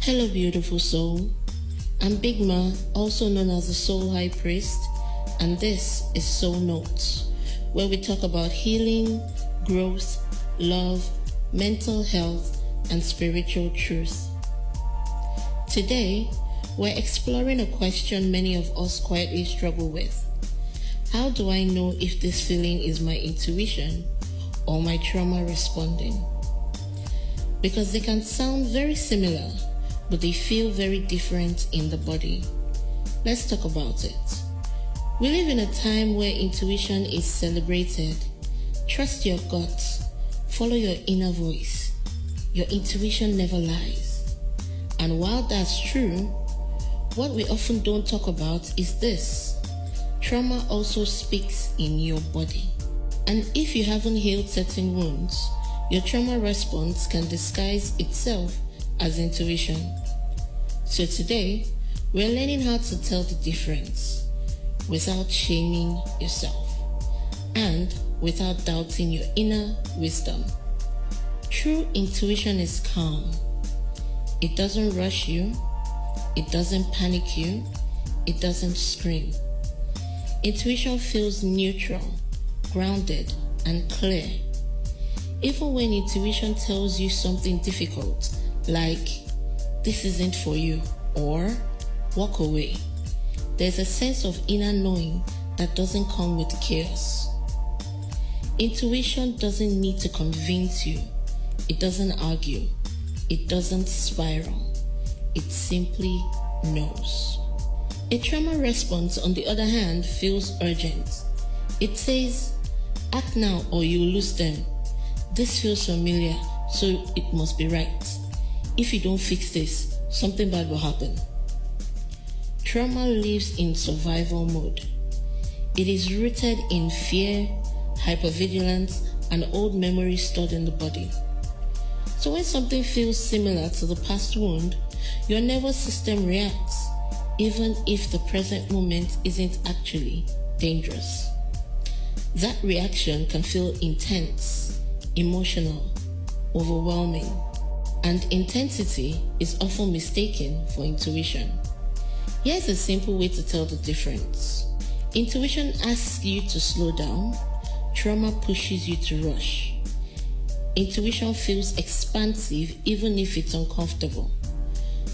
Hello, beautiful soul. I'm BigMa, also known as the Soul High Priest, and this is Soul Notes, where we talk about healing, growth, love, mental health, and spiritual truth. Today, we're exploring a question many of us quietly struggle with. How do I know if this feeling is my intuition or my trauma responding? Because they can sound very similar, but they feel very different in the body. Let's talk about it. We live in a time where intuition is celebrated. Trust your gut. Follow your inner voice. Your intuition never lies. And while that's true, what we often don't talk about is this. Trauma also speaks in your body. And if you haven't healed certain wounds, your trauma response can disguise itself as intuition. So today, we're learning how to tell the difference without shaming yourself and without doubting your inner wisdom. True intuition is calm. It doesn't rush you. It doesn't panic you. It doesn't scream. Intuition feels neutral, grounded, and clear. Even when intuition tells you something difficult, like, this isn't for you, or walk away, there's a sense of inner knowing that doesn't come with chaos. Intuition doesn't need to convince you. It doesn't argue. It doesn't spiral. It simply knows. A trauma response, on the other hand, feels urgent. It says, act now or you'll lose them. This feels familiar, so it must be right. If you don't fix this, something bad will happen. Trauma lives in survival mode. It is rooted in fear, hypervigilance, and old memories stored in the body. So when something feels similar to the past wound, your nervous system reacts, even if the present moment isn't actually dangerous. That reaction can feel intense, emotional, overwhelming, and intensity is often mistaken for intuition. Here's a simple way to tell the difference. Intuition asks you to slow down. Trauma pushes you to rush. Intuition feels expansive even if it's uncomfortable.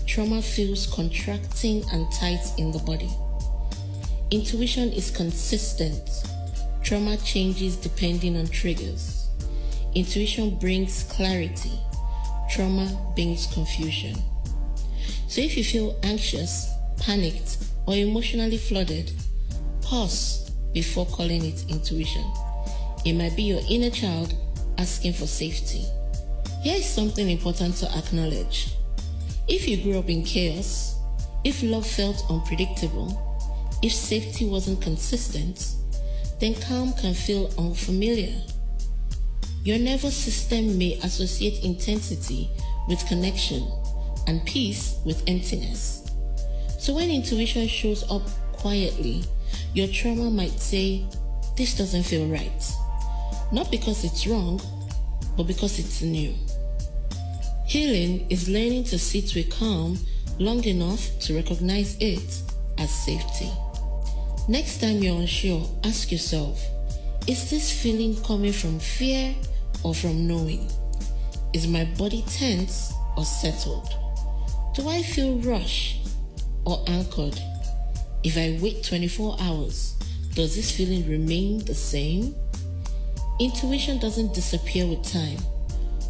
Trauma feels contracting and tight in the body. Intuition is consistent. Trauma changes depending on triggers. Intuition brings clarity. Trauma brings confusion. So if you feel anxious, panicked, or emotionally flooded, pause before calling it intuition. It might be your inner child asking for safety. Here is something important to acknowledge. If you grew up in chaos, if love felt unpredictable, if safety wasn't consistent, then calm can feel unfamiliar. Your nervous system may associate intensity with connection and peace with emptiness. So when intuition shows up quietly, your trauma might say, this doesn't feel right. Not because it's wrong, but because it's new. Healing is learning to sit with calm long enough to recognize it as safety. Next time you're unsure, ask yourself, is this feeling coming from fear or from knowing? Is my body tense or settled? Do I feel rushed or anchored? If I wait 24 hours, does this feeling remain the same? Intuition doesn't disappear with time.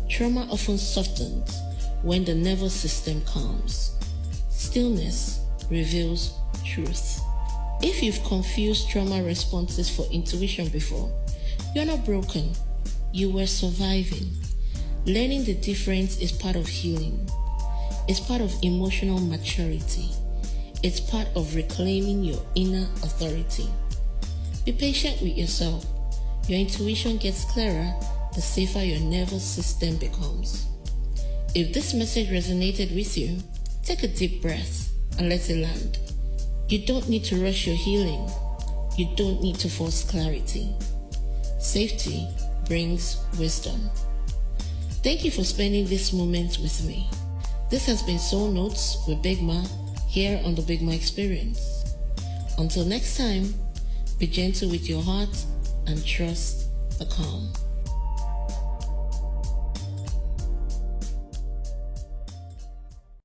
Trauma often softens when the nervous system calms. Stillness reveals truth. If you've confused trauma responses for intuition before, you're not broken. You were surviving. Learning the difference is part of healing. It's part of emotional maturity. It's part of reclaiming your inner authority. Be patient with yourself. Your intuition gets clearer, the safer your nervous system becomes. If this message resonated with you, take a deep breath and let it land. You don't need to rush your healing. You don't need to force clarity. Safety brings wisdom. Thank you for spending this moment with me. This has been Soul Notes with BigMa here on the BigMa Experience. Until next time, be gentle with your heart and trust the calm.